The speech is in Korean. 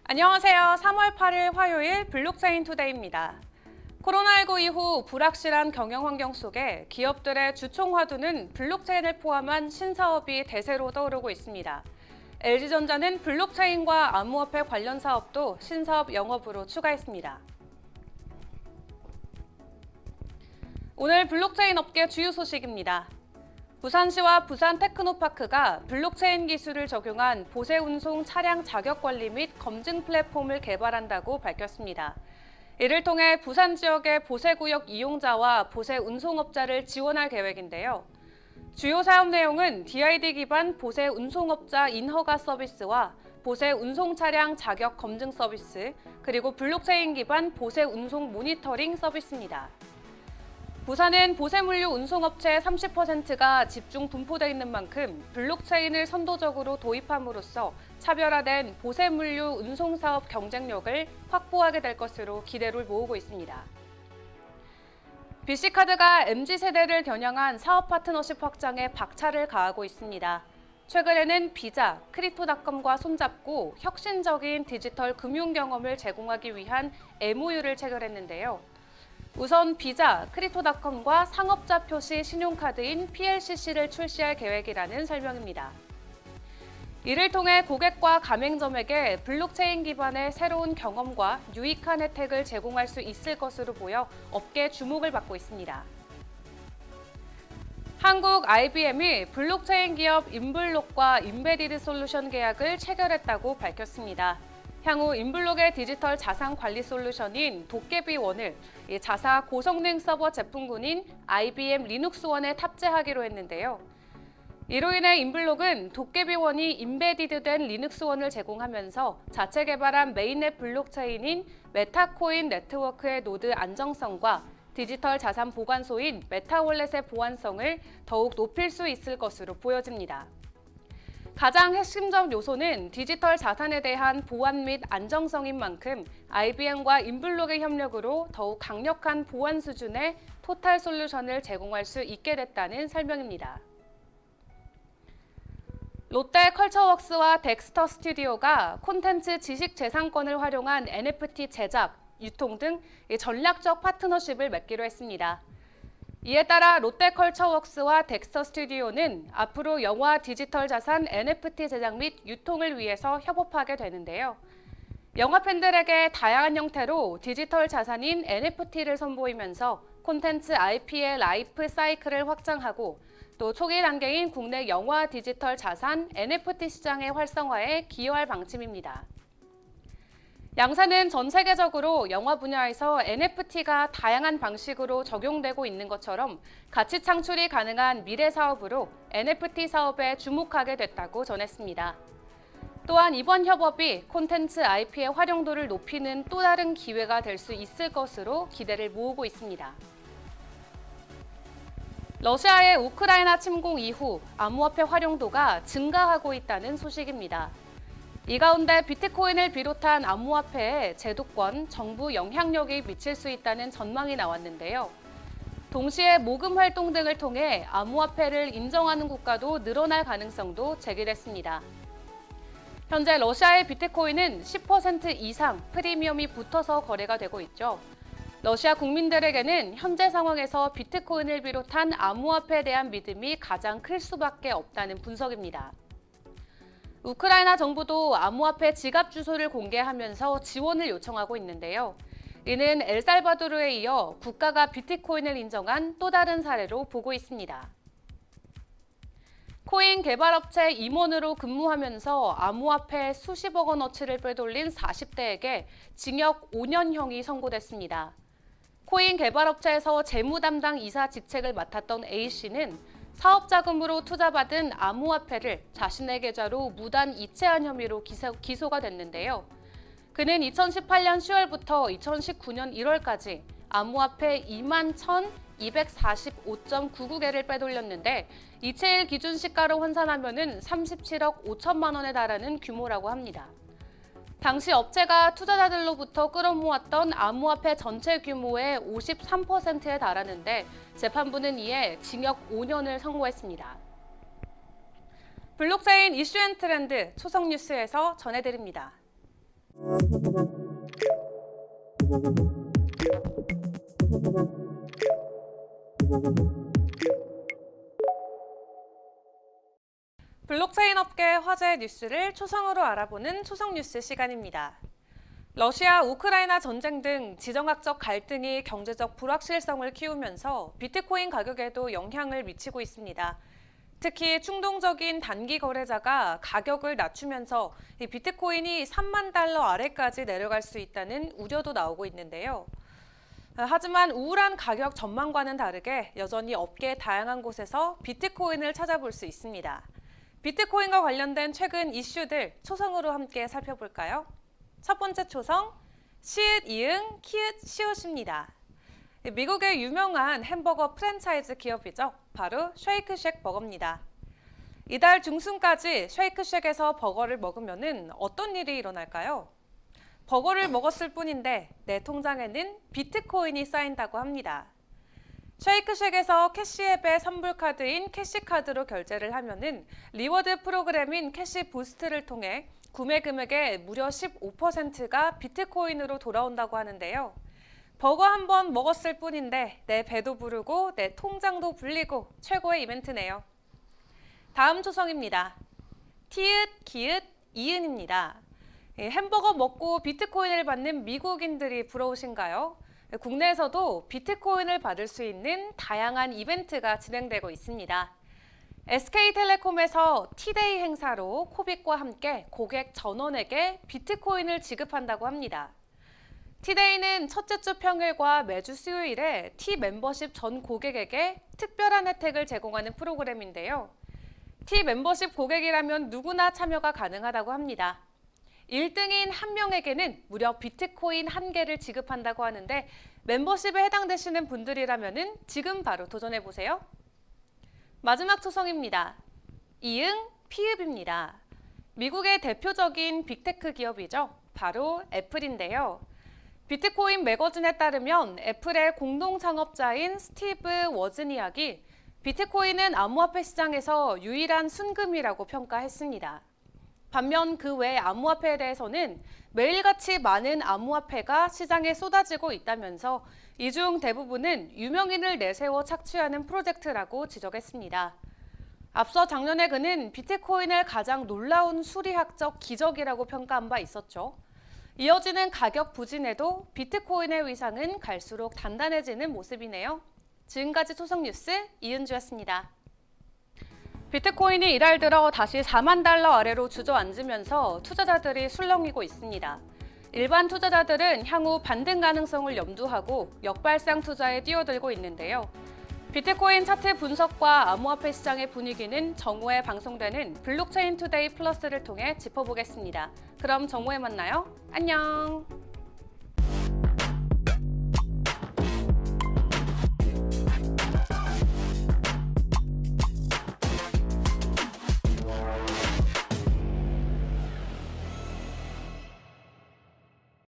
안녕하세요. 3월 8일 화요일 블록체인 투데이입니다. 코로나19 이후 불확실한 경영 환경 속에 기업들의 주총 화두는 블록체인을 포함한 신사업이 대세로 떠오르고 있습니다. LG전자는 블록체인과 암호화폐 관련 사업도 신사업 영업으로 추가했습니다. 오늘 블록체인 업계 주요 소식입니다. 부산시와 부산테크노파크가 블록체인 기술을 적용한 보세 운송 차량 자격 관리 및 검증 플랫폼을 개발한다고 밝혔습니다. 이를 통해 부산 지역의 보세구역 이용자와 보세 운송업자를 지원할 계획인데요. 주요 사업 내용은 DID 기반 보세 운송업자 인허가 서비스와 보세 운송 차량 자격 검증 서비스, 그리고 블록체인 기반 보세 운송 모니터링 서비스입니다. 부산은 보세물류 운송업체의 30%가 집중 분포되어 있는 만큼 블록체인을 선도적으로 도입함으로써 차별화된 보세물류 운송사업 경쟁력을 확보하게 될 것으로 기대를 모으고 있습니다. BC카드가 MZ세대를 겨냥한 사업 파트너십 확장에 박차를 가하고 있습니다. 최근에는 비자, 크립토닷컴과 손잡고 혁신적인 디지털 금융 경험을 제공하기 위한 MOU를 체결했는데요. 우선 비자, 크립토닷컴과 상업자 표시 신용카드인 PLCC를 출시할 계획이라는 설명입니다. 이를 통해 고객과 가맹점에게 블록체인 기반의 새로운 경험과 유익한 혜택을 제공할 수 있을 것으로 보여 업계 주목을 받고 있습니다. 한국 IBM이 블록체인 기업 인블록과 인베디드 솔루션 계약을 체결했다고 밝혔습니다. 향후 인블록의 디지털 자산 관리 솔루션인 도깨비원을 자사 고성능 서버 제품군인 IBM 리눅스원에 탑재하기로 했는데요. 이로 인해 인블록은 도깨비원이 인베디드된 리눅스원을 제공하면서 자체 개발한 메인넷 블록체인인 메타코인 네트워크의 노드 안정성과 디지털 자산 보관소인 메타월렛의 보안성을 더욱 높일 수 있을 것으로 보여집니다. 가장 핵심적 요소는 디지털 자산에 대한 보안 및 안정성인 만큼 IBM과 인블록의 협력으로 더욱 강력한 보안 수준의 토탈 솔루션을 제공할 수 있게 됐다는 설명입니다. 롯데 컬처웍스와 덱스터 스튜디오가 콘텐츠 지식재산권을 활용한 NFT 제작, 유통 등 전략적 파트너십을 맺기로 했습니다. 이에 따라 롯데컬처웍스와 덱스터 스튜디오는 앞으로 영화 디지털 자산 NFT 제작 및 유통을 위해서 협업하게 되는데요. 영화 팬들에게 다양한 형태로 디지털 자산인 NFT를 선보이면서 콘텐츠 IP의 라이프 사이클을 확장하고 또 초기 단계인 국내 영화 디지털 자산 NFT 시장의 활성화에 기여할 방침입니다. 양사는 전 세계적으로 영화 분야에서 NFT가 다양한 방식으로 적용되고 있는 것처럼 가치 창출이 가능한 미래 사업으로 NFT 사업에 주목하게 됐다고 전했습니다. 또한 이번 협업이 콘텐츠 IP의 활용도를 높이는 또 다른 기회가 될 수 있을 것으로 기대를 모으고 있습니다. 러시아의 우크라이나 침공 이후 암호화폐 활용도가 증가하고 있다는 소식입니다. 이 가운데 비트코인을 비롯한 암호화폐에 제도권, 정부 영향력이 미칠 수 있다는 전망이 나왔는데요. 동시에 모금 활동 등을 통해 암호화폐를 인정하는 국가도 늘어날 가능성도 제기됐습니다. 현재 러시아의 비트코인은 10% 이상 프리미엄이 붙어서 거래가 되고 있죠. 러시아 국민들에게는 현재 상황에서 비트코인을 비롯한 암호화폐에 대한 믿음이 가장 클 수밖에 없다는 분석입니다. 우크라이나 정부도 암호화폐 지갑 주소를 공개하면서 지원을 요청하고 있는데요. 이는 엘살바도르에 이어 국가가 비트코인을 인정한 또 다른 사례로 보고 있습니다. 코인 개발업체 임원으로 근무하면서 암호화폐 수십억 원어치를 빼돌린 40대에게 징역 5년형이 선고됐습니다. 코인 개발업체에서 재무 담당 이사 직책을 맡았던 A씨는 사업 자금으로 투자받은 암호화폐를 자신의 계좌로 무단 이체한 혐의로 기소가 됐는데요. 그는 2018년 10월부터 2019년 1월까지 암호화폐 21,245.99개를 빼돌렸는데 이체일 기준 시가로 환산하면 37억 5천만 원에 달하는 규모라고 합니다. 당시 업체가 투자자들로부터 끌어모았던 암호화폐 전체 규모의 53%에 달하는데 재판부는 이에 징역 5년을 선고했습니다. 블록체인 이슈 앤 트렌드 초성뉴스에서 전해드립니다. 블록체인 업계 화제 뉴스를 초성으로 알아보는 초성뉴스 시간입니다. 러시아, 우크라이나 전쟁 등 지정학적 갈등이 경제적 불확실성을 키우면서 비트코인 가격에도 영향을 미치고 있습니다. 특히 충동적인 단기 거래자가 가격을 낮추면서 비트코인이 3만 달러 아래까지 내려갈 수 있다는 우려도 나오고 있는데요. 하지만 우울한 가격 전망과는 다르게 여전히 업계 다양한 곳에서 비트코인을 찾아볼 수 있습니다. 비트코인과 관련된 최근 이슈들 초성으로 함께 살펴볼까요? 첫 번째 초성, 시읒, 이응, 키읒, 시옷입니다. 미국의 유명한 햄버거 프랜차이즈 기업이죠. 바로 쉐이크쉑 버거입니다. 이달 중순까지 쉐이크쉑에서 버거를 먹으면 어떤 일이 일어날까요? 버거를 먹었을 뿐인데 내 통장에는 비트코인이 쌓인다고 합니다. 쉐이크쉑에서 캐시앱의 선불카드인 캐시카드로 결제를 하면은 리워드 프로그램인 캐시부스트를 통해 구매 금액의 무려 15%가 비트코인으로 돌아온다고 하는데요. 버거 한 번 먹었을 뿐인데 내 배도 부르고 내 통장도 불리고 최고의 이벤트네요. 다음 초성입니다. 티읕, 기읒, 이은입니다. 햄버거 먹고 비트코인을 받는 미국인들이 부러우신가요? 국내에서도 비트코인을 받을 수 있는 다양한 이벤트가 진행되고 있습니다. SK텔레콤에서 티데이 행사로 코빅과 함께 고객 전원에게 비트코인을 지급한다고 합니다. 티데이는 첫째 주 평일과 매주 수요일에 티 멤버십 전 고객에게 특별한 혜택을 제공하는 프로그램인데요. 티 멤버십 고객이라면 누구나 참여가 가능하다고 합니다. 1등인 한 명에게는 무려 비트코인 1개를 지급한다고 하는데 멤버십에 해당되시는 분들이라면 지금 바로 도전해보세요. 마지막 초성입니다. 이응, 피읍입니다. 미국의 대표적인 빅테크 기업이죠. 바로 애플인데요. 비트코인 매거진에 따르면 애플의 공동 창업자인 스티브 워즈니악이 비트코인은 암호화폐 시장에서 유일한 순금이라고 평가했습니다. 반면 그 외 암호화폐에 대해서는 매일같이 많은 암호화폐가 시장에 쏟아지고 있다면서 이 중 대부분은 유명인을 내세워 착취하는 프로젝트라고 지적했습니다. 앞서 작년에 그는 비트코인을 가장 놀라운 수리학적 기적이라고 평가한 바 있었죠. 이어지는 가격 부진에도 비트코인의 위상은 갈수록 단단해지는 모습이네요. 지금까지 초성뉴스 이은주였습니다. 비트코인이 이달 들어 다시 4만 달러 아래로 주저앉으면서 투자자들이 술렁이고 있습니다. 일반 투자자들은 향후 반등 가능성을 염두하고 역발상 투자에 뛰어들고 있는데요. 비트코인 차트 분석과 암호화폐 시장의 분위기는 정오에 방송되는 블록체인 투데이 플러스를 통해 짚어보겠습니다. 그럼 정오에 만나요. 안녕!